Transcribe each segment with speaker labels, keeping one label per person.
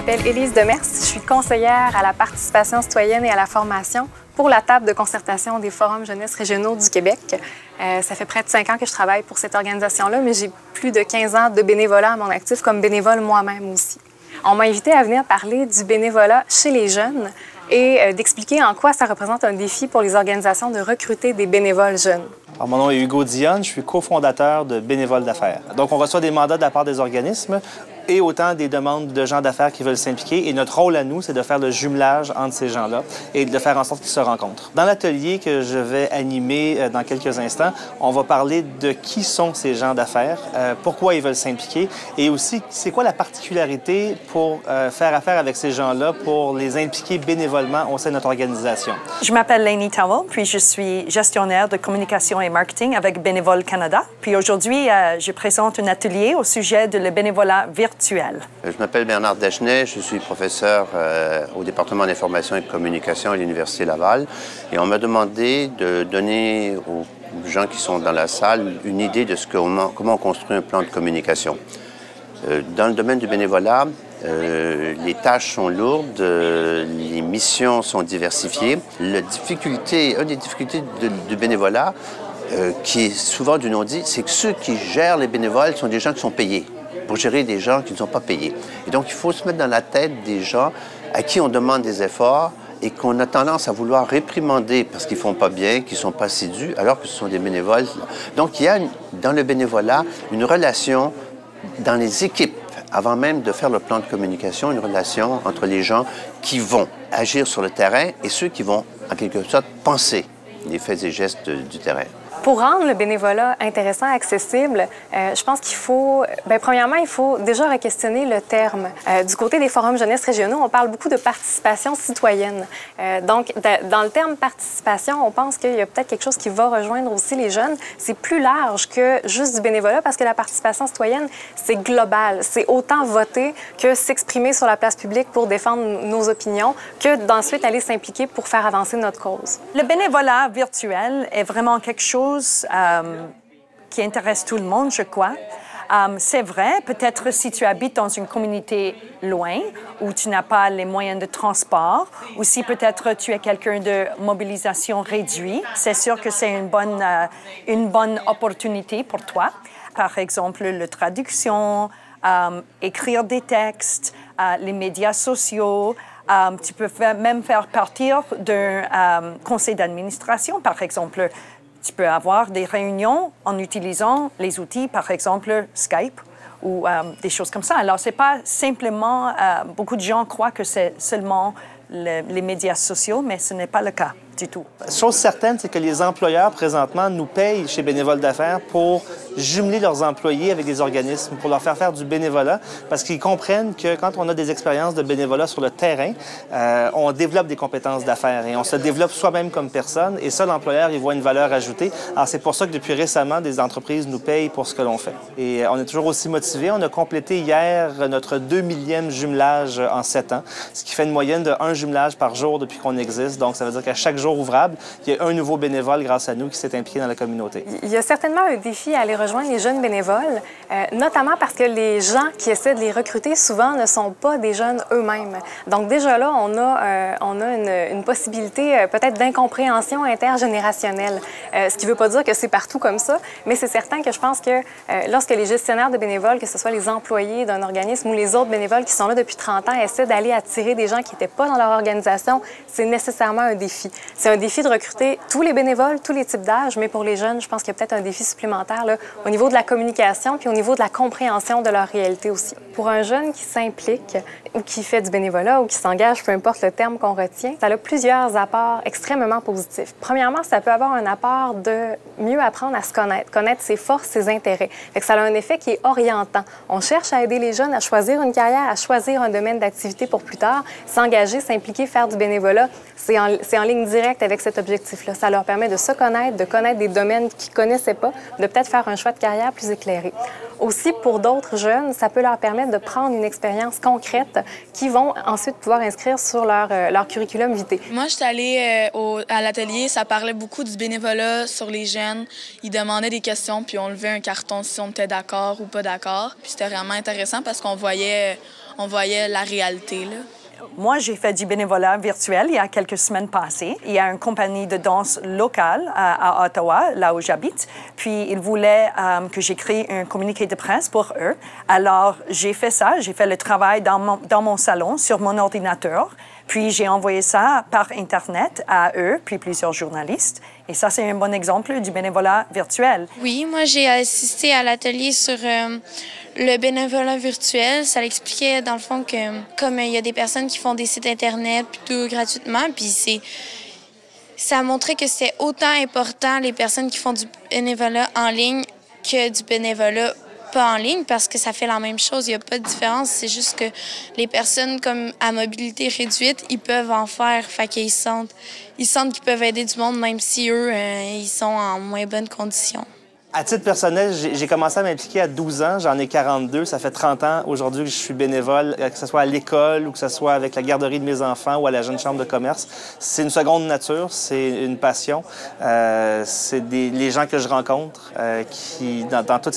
Speaker 1: m'appelle Élise Demers, je suis conseillère à la participation citoyenne et à la formation pour la table de concertation des forums jeunesse régionaux du Québec. Ça fait près de 5 ans que je travaille pour cette organisation-là, mais j'ai plus de 15 ans de bénévolat à mon actif comme bénévole moi-même aussi. On m'a invité à venir parler du bénévolat chez les jeunes et d'expliquer en quoi ça représente un défi pour les organisations de recruter des bénévoles jeunes.
Speaker 2: Alors, mon nom est Hugo Dionne, je suis cofondateur de Bénévoles d'affaires. Donc, on reçoit des mandats de la part des organismes et autant des demandes de gens d'affaires qui veulent s'impliquer. Et notre rôle à nous, c'est de faire le jumelage entre ces gens-là et de faire en sorte qu'ils se rencontrent. Dans l'atelier que je vais animer dans quelques instants, on va parler de qui sont ces gens d'affaires, pourquoi ils veulent s'impliquer et aussi c'est quoi la particularité pour faire affaire avec ces gens-là, pour les impliquer bénévolement au sein de notre organisation.
Speaker 3: Je m'appelle Lainey Towell, puis je suis gestionnaire de communication et marketing avec Bénévoles Canada. Puis aujourd'hui, je présente un atelier au sujet de le bénévolat virtuel.
Speaker 4: Je m'appelle Bernard Dagenet, je suis professeur au département d'information et de communication à l'Université Laval. Et on m'a demandé de donner aux gens qui sont dans la salle une idée de comment on construit un plan de communication. Dans le domaine du bénévolat, les tâches sont lourdes, les missions sont diversifiées. Une des difficultés du bénévolat, qui est souvent du non-dit, c'est que ceux qui gèrent les bénévoles sont des gens qui sont payés pour gérer des gens qui ne sont pas payés. Et donc, il faut se mettre dans la tête des gens à qui on demande des efforts et qu'on a tendance à vouloir réprimander parce qu'ils ne font pas bien, qu'ils ne sont pas assidus, alors que ce sont des bénévoles. Donc, il y a dans le bénévolat une relation dans les équipes, avant même de faire le plan de communication, une relation entre les gens qui vont agir sur le terrain et ceux qui vont, en quelque sorte, penser les faits et gestes du terrain.
Speaker 1: Pour rendre le bénévolat intéressant, accessible, je pense qu'il faut, premièrement, il faut déjà re-questionner le terme. Du côté des forums jeunesse régionaux, on parle beaucoup de participation citoyenne. Donc, dans le terme participation, on pense qu'il y a peut-être quelque chose qui va rejoindre aussi les jeunes. C'est plus large que juste du bénévolat parce que la participation citoyenne, c'est global. C'est autant voter que s'exprimer sur la place publique pour défendre nos opinions que d'ensuite aller s'impliquer pour faire avancer notre cause.
Speaker 3: Le bénévolat virtuel est vraiment quelque chose qui intéresse tout le monde, je crois. C'est vrai, peut-être si tu habites dans une communauté loin où tu n'as pas les moyens de transport ou si peut-être tu es quelqu'un de mobilisation réduite, c'est sûr que c'est une bonne opportunité pour toi. Par exemple, la traduction, écrire des textes, les médias sociaux. Tu peux même faire partir d'un conseil d'administration, par exemple. Tu peux avoir des réunions en utilisant les outils, par exemple Skype ou des choses comme ça. Alors, ce n'est pas simplement... beaucoup de gens croient que c'est seulement les médias sociaux, mais ce n'est pas le cas du tout.
Speaker 2: Chose certaine, c'est que les employeurs, présentement, nous payent chez Bénévoles d'affaires pour jumeler leurs employés avec des organismes, pour leur faire du bénévolat, parce qu'ils comprennent que quand on a des expériences de bénévolat sur le terrain, on développe des compétences d'affaires et on se développe soi-même comme personne, et ça, l'employeur, il voit une valeur ajoutée. Alors, c'est pour ça que depuis récemment, des entreprises nous payent pour ce que l'on fait. Et on est toujours aussi motivés. On a complété hier notre 2 millième jumelage en 7 ans, ce qui fait une moyenne de 1 jumelage par jour depuis qu'on existe. Donc, ça veut dire qu'à chaque jour ouvrable, il y a un nouveau bénévole grâce à nous qui s'est impliqué dans la communauté.
Speaker 1: Il y a certainement un défi à aller rejoindre les jeunes bénévoles, notamment parce que les gens qui essaient de les recruter souvent ne sont pas des jeunes eux-mêmes. Donc déjà là, on a une possibilité peut-être d'incompréhension intergénérationnelle, ce qui ne veut pas dire que c'est partout comme ça, mais c'est certain que je pense que lorsque les gestionnaires de bénévoles, que ce soit les employés d'un organisme ou les autres bénévoles qui sont là depuis 30 ans, essaient d'aller attirer des gens qui n'étaient pas dans leur organisation, c'est nécessairement un défi. C'est un défi de recruter tous les bénévoles, tous les types d'âge, mais pour les jeunes, je pense qu'il y a peut-être un défi supplémentaire là, au niveau de la communication puis au niveau de la compréhension de leur réalité aussi. Pour un jeune qui s'implique ou qui fait du bénévolat ou qui s'engage, peu importe le terme qu'on retient, ça a plusieurs apports extrêmement positifs. Premièrement, ça peut avoir un apport de mieux apprendre à se connaître ses forces, ses intérêts. Fait que ça a un effet qui est orientant. On cherche à aider les jeunes à choisir une carrière, à choisir un domaine d'activité pour plus tard, s'engager, s'impliquer, faire du bénévolat. C'est en ligne directe avec cet objectif-là. Ça leur permet de se connaître, de connaître des domaines qu'ils ne connaissaient pas, de peut-être faire un choix de carrière plus éclairé. Aussi, pour d'autres jeunes, ça peut leur permettre de prendre une expérience concrète qu'ils vont ensuite pouvoir inscrire sur leur curriculum vitae.
Speaker 5: Moi, j'étais allée à l'atelier, ça parlait beaucoup du bénévolat sur les jeunes. Ils demandaient des questions, puis on levait un carton si on était d'accord ou pas d'accord. Puis c'était vraiment intéressant parce qu'on voyait la réalité, là.
Speaker 3: Moi, j'ai fait du bénévolat virtuel il y a quelques semaines passées. Il y a une compagnie de danse locale à Ottawa, là où j'habite. Puis, ils voulaient que j'écris un communiqué de presse pour eux. Alors, j'ai fait ça. J'ai fait le travail dans mon salon, sur mon ordinateur. Puis, j'ai envoyé ça par Internet à eux, puis plusieurs journalistes. Et ça, c'est un bon exemple du bénévolat virtuel.
Speaker 6: Oui, moi, j'ai assisté à l'atelier sur le bénévolat virtuel. Ça l'expliquait, dans le fond, que comme il y a des personnes qui font des sites Internet plutôt gratuitement, puis ça montrait que c'est autant important les personnes qui font du bénévolat en ligne que du bénévolat pas en ligne, parce que ça fait la même chose. Il n'y a pas de différence. C'est juste que les personnes comme à mobilité réduite, ils peuvent en faire. Fait qu'ils sentent qu'ils peuvent aider du monde, même si eux, ils sont en moins bonnes conditions.
Speaker 2: À titre personnel, j'ai commencé à m'impliquer à 12 ans. J'en ai 42. Ça fait 30 ans aujourd'hui que je suis bénévole, que ce soit à l'école ou que ce soit avec la garderie de mes enfants ou à la Jeune Chambre de commerce. C'est une seconde nature, c'est une passion. C'est les gens que je rencontre qui, dans toutes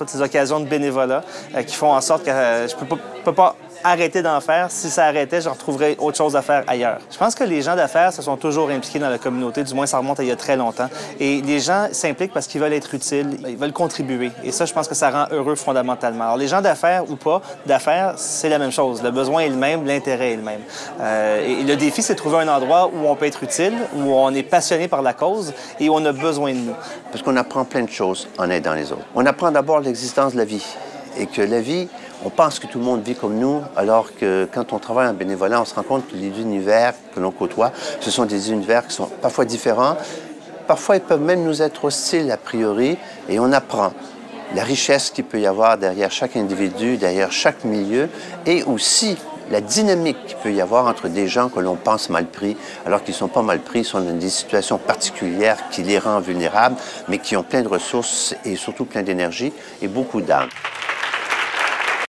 Speaker 2: ces occasions de bénévolat, qui font en sorte que je peux pas arrêter d'en faire. Si ça arrêtait, je retrouverais autre chose à faire ailleurs. Je pense que les gens d'affaires se sont toujours impliqués dans la communauté, du moins ça remonte à il y a très longtemps. Et les gens s'impliquent parce qu'ils veulent être utiles, ils veulent contribuer. Et ça, je pense que ça rend heureux fondamentalement. Alors les gens d'affaires ou pas d'affaires, c'est la même chose. Le besoin est le même, l'intérêt est le même. Et le défi, c'est de trouver un endroit où on peut être utile, où on est passionné par la cause et où on a besoin de nous.
Speaker 4: Parce qu'on apprend plein de choses en aidant les autres. On apprend d'abord l'existence de la vie. Et que la vie, on pense que tout le monde vit comme nous, alors que quand on travaille en bénévolat, on se rend compte que les univers que l'on côtoie, ce sont des univers qui sont parfois différents. Parfois, ils peuvent même nous être hostiles a priori, et on apprend la richesse qu'il peut y avoir derrière chaque individu, derrière chaque milieu, et aussi la dynamique qu'il peut y avoir entre des gens que l'on pense mal pris, alors qu'ils ne sont pas mal pris, ils sont dans des situations particulières qui les rendent vulnérables, mais qui ont plein de ressources et surtout plein d'énergie et beaucoup d'âme.